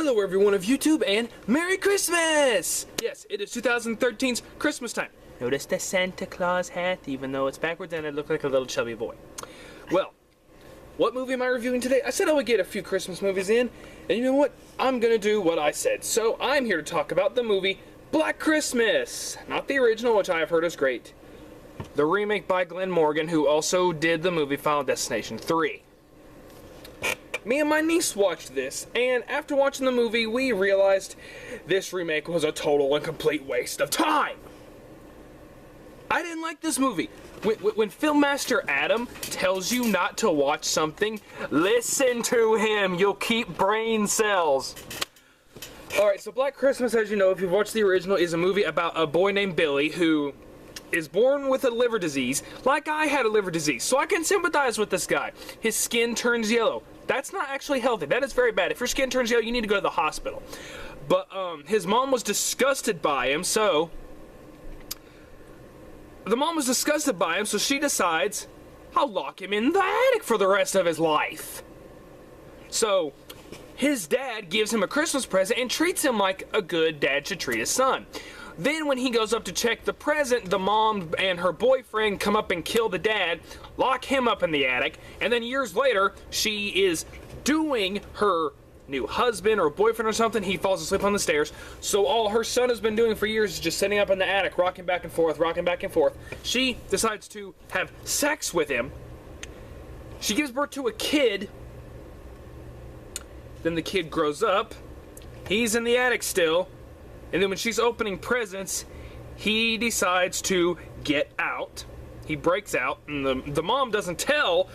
Hello everyone of YouTube and Merry Christmas! Yes, it is 2013's Christmas time. Notice the Santa Claus hat, even though it's backwards and I look like a little chubby boy. Well, what movie am I reviewing today? I said I would get a few Christmas movies in, and you know what? I'm gonna do what I said. So I'm here to talk about the movie Black Christmas. Not the original, which I have heard is great. The remake by Glenn Morgan, who also did the movie Final Destination 3. Me and my niece watched this, and after watching the movie, we realized this remake was a total and complete waste of time. I didn't like this movie. When Filmmaster Adam tells you not to watch something, listen to him. You'll keep brain cells. Alright, so Black Christmas, as you know, if you've watched the original, is a movie about a boy named Billy who is born with a liver disease, like I had a liver disease, so I can sympathize with this guy. His skin turns yellow. That's not actually healthy. That is very bad. If your skin turns yellow, you need to go to the hospital. But his mom was disgusted by him, so she decides, I'll lock him in the attic for the rest of his life. So his dad gives him a Christmas present and treats him like a good dad should treat his son. Then when he goes up to check the present, the mom and her boyfriend come up and kill the dad, lock him up in the attic, and then years later, she is doing her new husband or boyfriend or something, he falls asleep on the stairs, so all her son has been doing for years is just sitting up in the attic, rocking back and forth, rocking back and forth. She decides to have sex with him. She gives birth to a kid. Then the kid grows up. He's in the attic still. And then when she's opening presents, he decides to get out. He breaks out, and the mom doesn't tell.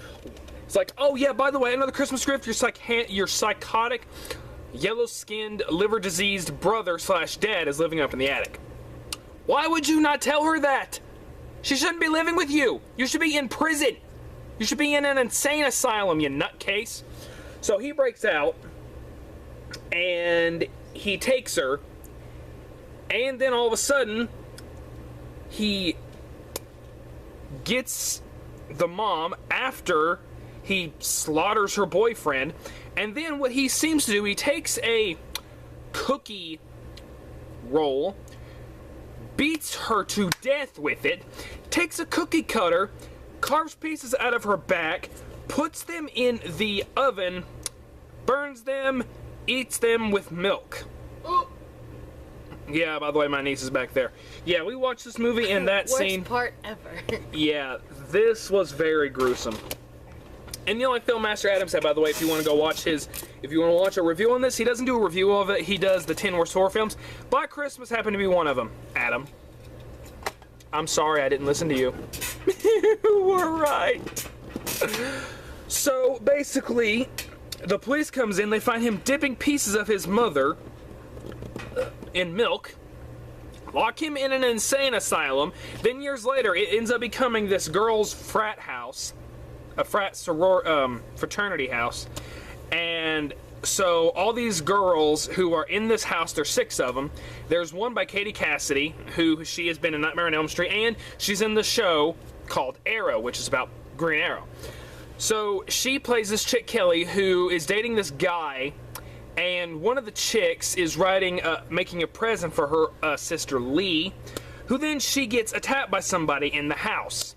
It's like, oh yeah, by the way, another Christmas gift, your psychotic, yellow-skinned, liver-diseased brother / dad is living up in the attic. Why would you not tell her that? She shouldn't be living with you. You should be in prison. You should be in an insane asylum, you nutcase. So he breaks out, and he takes her. And then all of a sudden, he gets the mom after he slaughters her boyfriend. And then what he seems to do, he takes a cookie roll, beats her to death with it, takes a cookie cutter, carves pieces out of her back, puts them in the oven, burns them, eats them with milk. Yeah, by the way, my niece is back there. Yeah, we watched this movie in that scene. Worst part ever. Yeah, this was very gruesome. And you know, like Filmmaster Adam said, by the way, if you want to go watch if you want to watch a review on this, he doesn't do a review of it. He does the 10 worst horror films. Black Christmas happened to be one of them. Adam, I'm sorry I didn't listen to you. You were right. So basically, the police comes in. They find him dipping pieces of his mother in milk, lock him in an insane asylum. Then years later, it ends up becoming this girls' frat house, a fraternity house. And so all these girls who are in this house, there's 6 of them. There's one by Katie Cassidy, who she has been in Nightmare on Elm Street, and she's in the show called Arrow, which is about Green Arrow. So she plays this chick Kelly, who is dating this guy. And one of the chicks is making a present for her sister Lee, who then she gets attacked by somebody in the house.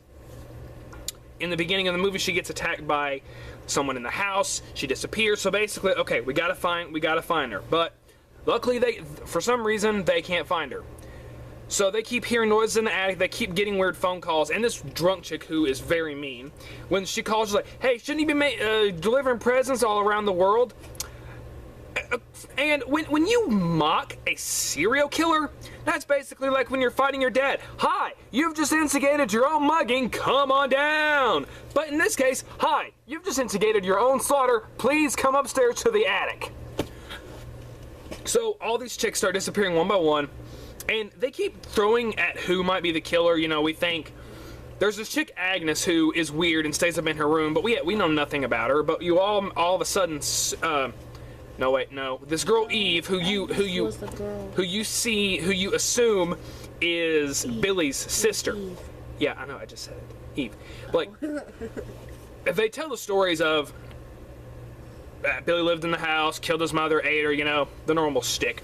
In the beginning of the movie, she gets attacked by someone in the house. She disappears. So basically, okay, we gotta find her. But luckily, for some reason, they can't find her. So they keep hearing noises in the attic. They keep getting weird phone calls. And this drunk chick who is very mean, when she calls, she's like, "Hey, shouldn't you be delivering presents all around the world?" And when you mock a serial killer, that's basically like when you're fighting your dad. Hi, you've just instigated your own mugging, come on down. But in this case, hi, you've just instigated your own slaughter, please come upstairs to the attic. So all these chicks start disappearing one by one, and they keep throwing at who might be the killer. You know, we think there's this chick Agnes who is weird and stays up in her room, but we know nothing about her. But you all of a sudden, no wait, no. This girl Eve, who you assume is Eve. Billy's sister. Eve. Yeah, I know, I just said it. Eve. Like, they tell the stories of Billy lived in the house, killed his mother, ate her, you know, the normal shtick.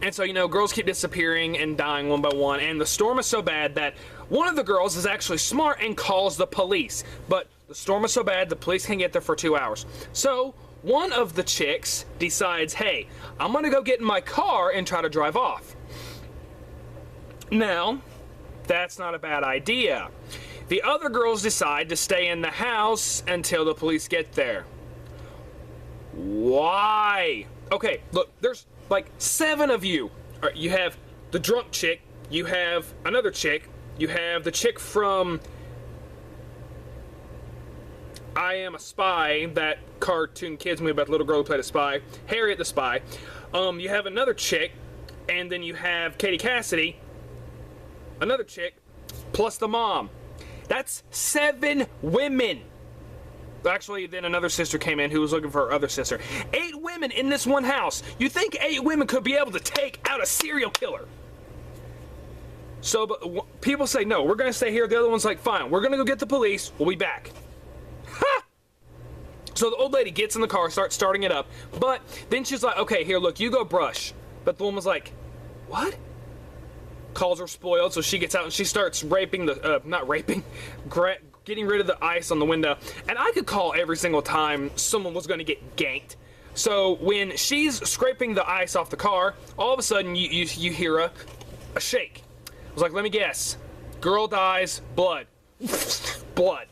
And so, you know, girls keep disappearing and dying one by one, and the storm is so bad that one of the girls is actually smart and calls the police. But the storm is so bad, the police can't get there for 2 hours. So, one of the chicks decides, hey, I'm gonna go get in my car and try to drive off. Now, that's not a bad idea. The other girls decide to stay in the house until the police get there. Why? Okay, look, there's like 7 of you. All right, you have the drunk chick, you have another chick, you have the chick from I Am a Spy, that cartoon kids movie about the little girl who played a spy, Harriet the Spy. You have another chick, and then you have Katie Cassidy, another chick, plus the mom. That's 7 women. Actually, then another sister came in who was looking for her other sister. 8 women in this one house. You think 8 women could be able to take out a serial killer? So, but people say, no, we're going to stay here. The other one's like, fine, we're going to go get the police. We'll be back. Ha! So the old lady gets in the car, starts starting it up. But then she's like, okay, here, look, you go brush. But the woman's like, what? Calls her spoiled, so she gets out and she starts raping the, not raping, getting rid of the ice on the window. And I could call every single time someone was going to get ganked. So when she's scraping the ice off the car, all of a sudden you hear a shake. I was like, let me guess. Girl dies, blood. Blood.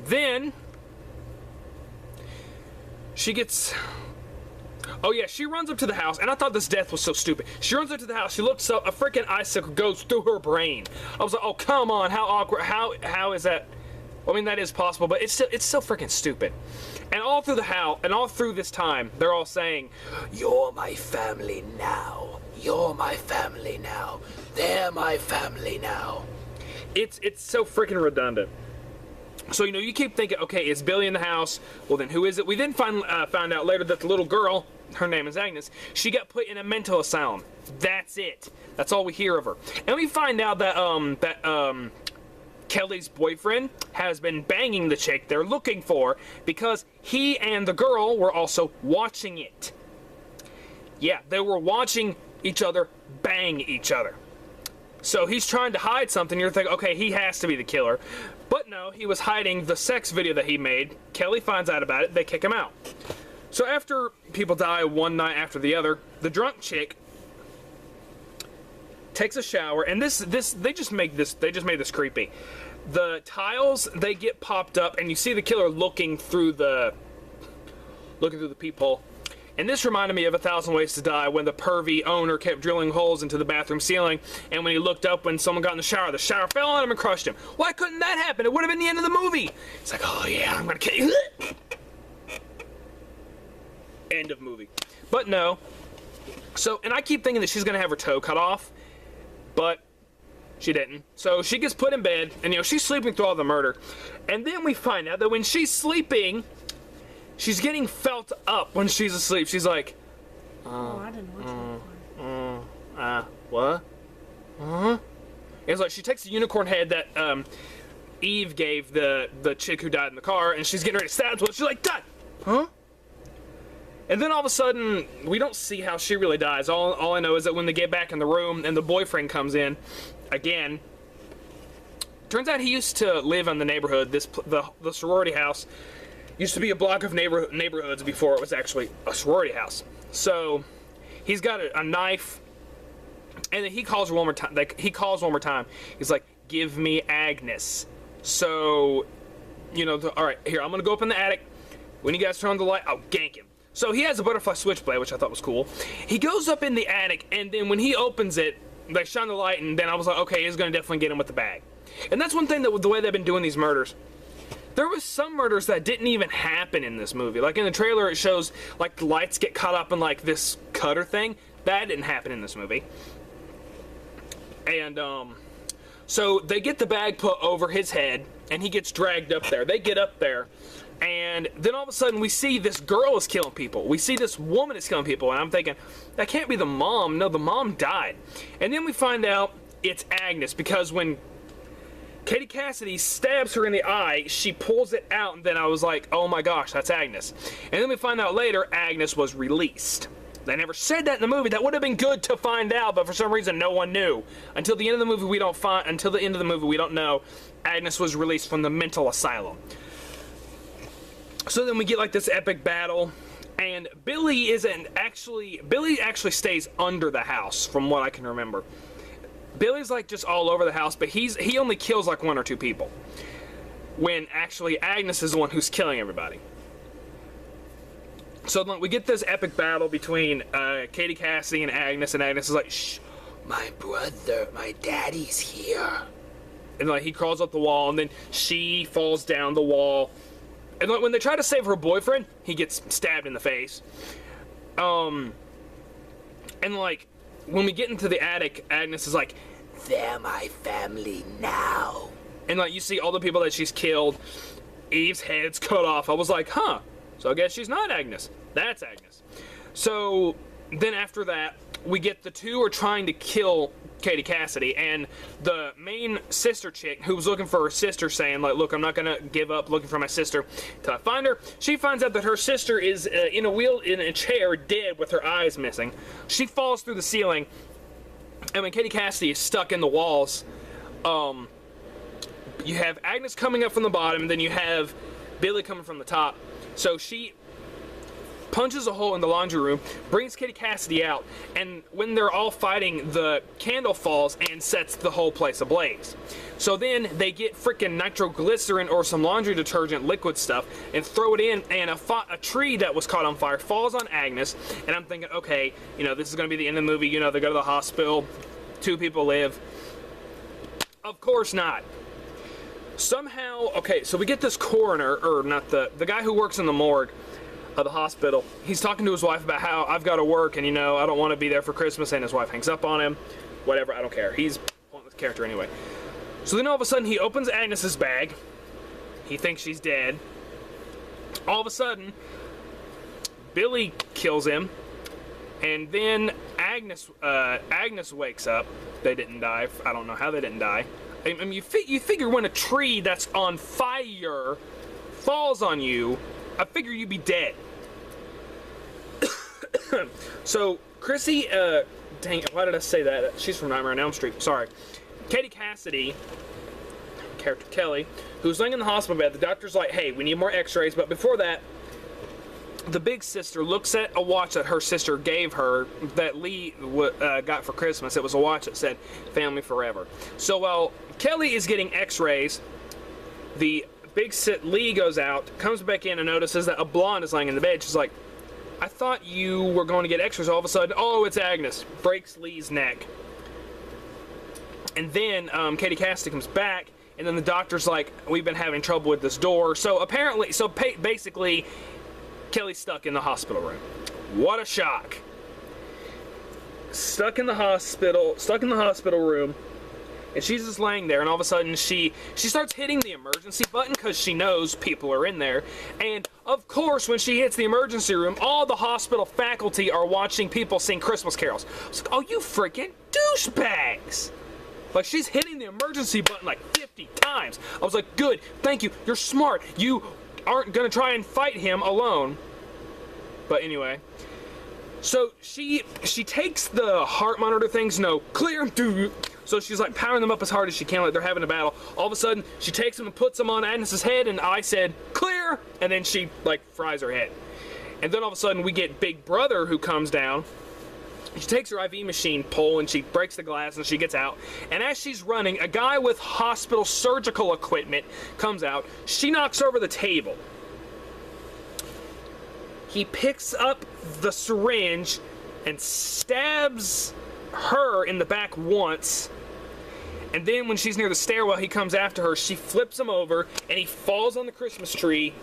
Then she gets... Oh yeah, she runs up to the house, and I thought this death was so stupid. She runs up to the house, she looks up, a freaking icicle goes through her brain. I was like, oh come on, how awkward, how is that? I mean, that is possible, but it's so freaking stupid. And all through the house, and all through this time, they're all saying, "You're my family now. You're my family now. They're my family now." It's so freaking redundant. So, you know, you keep thinking, okay, is Billy in the house? Well, then who is it? We then found out later that the little girl, her name is Agnes, she got put in a mental asylum. That's it. That's all we hear of her. And we find out that Kelly's boyfriend has been banging the chick they're looking for because he and the girl were also watching it. Yeah, they were watching each other bang each other. So he's trying to hide something. You're thinking, okay, he has to be the killer. But no, he was hiding the sex video that he made. Kelly finds out about it. They kick him out. So after people die one night after the other, the drunk chick takes a shower, and they just made this creepy. The tiles, they get popped up, and you see the killer looking through the peephole. And this reminded me of 1,000 Ways to Die, when the pervy owner kept drilling holes into the bathroom ceiling, and when he looked up when someone got in the shower fell on him and crushed him. Why couldn't that happen? It would have been the end of the movie. It's like, oh yeah, I'm gonna kill you. End of movie. But no. So, and I keep thinking that she's gonna have her toe cut off, but she didn't. So she gets put in bed, and you know, she's sleeping through all the murder. And then we find out that when she's sleeping, she's getting felt up when she's asleep. She's like, I didn't watch that what? It's like she takes the unicorn head that Eve gave the chick who died in the car, and she's getting ready to stab with it. She's like, "Dad, huh?" And then all of a sudden, we don't see how she really dies. All I know is that when they get back in the room and the boyfriend comes in, again, turns out he used to live in the neighborhood. The sorority house used to be a block of neighborhoods before it was actually a sorority house. So he's got a knife, and then he calls her one more time. He's like, "Give me Agnes." So, you know, all right, here, I'm gonna go up in the attic. When you guys turn on the light, I'll gank him. So he has a butterfly switchblade, which I thought was cool. He goes up in the attic, and then when he opens it, they shine the light, and then I was like, okay, he's gonna definitely get him with the bag. And that's one thing that the way they've been doing these murders. There was some murders that didn't even happen in this movie. Like in the trailer, it shows like the lights get caught up in like this cutter thing. That didn't happen in this movie. And so they get the bag put over his head, and he gets dragged up there. They get up there, and then all of a sudden we see this girl is killing people. We see this woman is killing people, and I'm thinking, that can't be the mom. No, the mom died. And then we find out it's Agnes, because when Katie Cassidy stabs her in the eye. She pulls it out, and then I was like, oh my gosh, that's Agnes. And then we find out later, Agnes was released. They never said that in the movie. That would have been good to find out, but for some reason, no one knew. Until the end of the movie, we don't know. Agnes was released from the mental asylum. So then we get like this epic battle, and Billy actually stays under the house, from what I can remember. Billy's like just all over the house, but he only kills like 1 or 2 people. When actually Agnes is the one who's killing everybody. So we get this epic battle between Katie Cassidy and Agnes is like, shh, my brother, my daddy's here. And like he crawls up the wall, and then she falls down the wall. And like when they try to save her boyfriend, he gets stabbed in the face. And like when we get into the attic, Agnes is like, they're my family now. And like you see all the people that she's killed, Eve's head's cut off. I was like, huh, so I guess she's not Agnes. That's Agnes. So then after that, we get the 2 are trying to kill Katie Cassidy, and the main sister chick who was looking for her sister, saying like, look, I'm not gonna give up looking for my sister till I find her. She finds out that her sister is in a chair, dead, with her eyes missing. She falls through the ceiling, and when Katie Cassidy is stuck in the walls, you have Agnes coming up from the bottom, and then you have Billy coming from the top. So she punches a hole in the laundry room, brings Katie Cassidy out, and when they're all fighting, the candle falls and sets the whole place ablaze. So then they get freaking nitroglycerin or some laundry detergent liquid stuff and throw it in, and a tree that was caught on fire falls on Agnes. And I'm thinking, okay, you know, this is going to be the end of the movie. You know, they go to the hospital, 2 people live. Of course not. Somehow, okay, so we get this coroner, or not the guy who works in the morgue of the hospital. He's talking to his wife about how I've got to work, and you know, I don't want to be there for Christmas, and his wife hangs up on him. Whatever, I don't care. He's a pointless character anyway. So then all of a sudden he opens Agnes's bag. He thinks she's dead. All of a sudden, Billy kills him, and then Agnes wakes up. They didn't die. I don't know how they didn't die. I mean, you figure when a tree that's on fire falls on you, I figure you'd be dead. So Chrissy, dang, why did I say that? She's from Nightmare on Elm Street. Sorry. Katie Cassidy, character Kelly, who's laying in the hospital bed. The doctor's like, hey, we need more x-rays. But before that, the big sister looks at a watch that her sister gave her that Lee got for Christmas. It was a watch that said Family Forever. So while Kelly is getting x-rays, the Lee goes out, comes back in, and notices that a blonde is laying in the bed. She's like, I thought you were going to get x-rays. All of a sudden, oh, it's Agnes. Breaks Lee's neck. And then Katie Cassidy comes back, and then the doctor's like, we've been having trouble with this door. So apparently, basically, Kelly's stuck in the hospital room. What a shock. Stuck in the hospital room. And she's just laying there, and all of a sudden she starts hitting the emergency button because she knows people are in there. And of course, when she hits the emergency room, all the hospital faculty are watching people sing Christmas carols. I was like, oh, you freaking douchebags! Like, she's hitting the emergency button like 50 times. I was like, good, thank you, you're smart. You aren't gonna try and fight him alone. But anyway. So she takes the heart monitor things, clear. So she's like powering them up as hard as she can, like they're having a battle. All of a sudden, she takes them and puts them on Agnes's head, and I said, clear! And then she, like, fries her head. And then all of a sudden, we get Big Brother who comes down. She takes her IV machine pole, and she breaks the glass, and she gets out. And as she's running, a guy with hospital surgical equipment comes out. She knocks over the table. He picks up the syringe and stabs her in the back once. And then when she's near the stairwell, he comes after her. She flips him over, and he falls on the Christmas tree.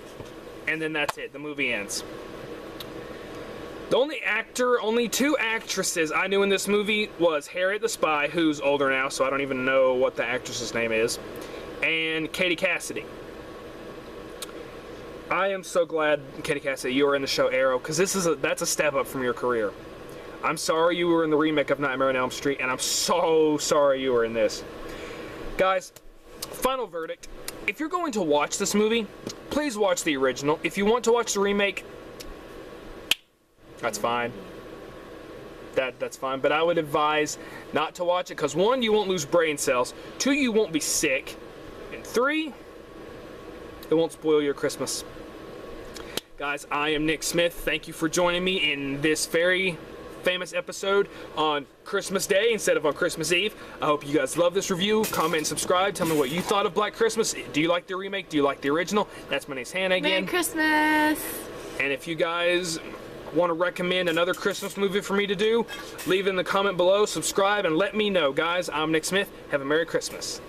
And then that's it. The movie ends. The only 2 actresses I knew in this movie was Harriet the Spy, who's older now, so I don't even know what the actress's name is, and Katie Cassidy. I am so glad, Katie Cassidy, you are in the show Arrow, because that's a step up from your career. I'm sorry you were in the remake of Nightmare on Elm Street, and I'm so sorry you were in this. Guys, final verdict. If you're going to watch this movie, please watch the original. If you want to watch the remake, that's fine. That's fine. But I would advise not to watch it because 1, you won't lose brain cells. 2, you won't be sick. And 3, it won't spoil your Christmas. Guys, I am Nick Smith. Thank you for joining me in this very famous episode on Christmas Day instead of on Christmas Eve. I hope you guys love this review. Comment and subscribe. Tell me what you thought of Black Christmas. Do you like the remake? Do you like the original? That's my name's Hannah again. Merry Christmas! And if you guys want to recommend another Christmas movie for me to do, leave in the comment below, subscribe, and let me know. Guys, I'm Nick Smith. Have a Merry Christmas.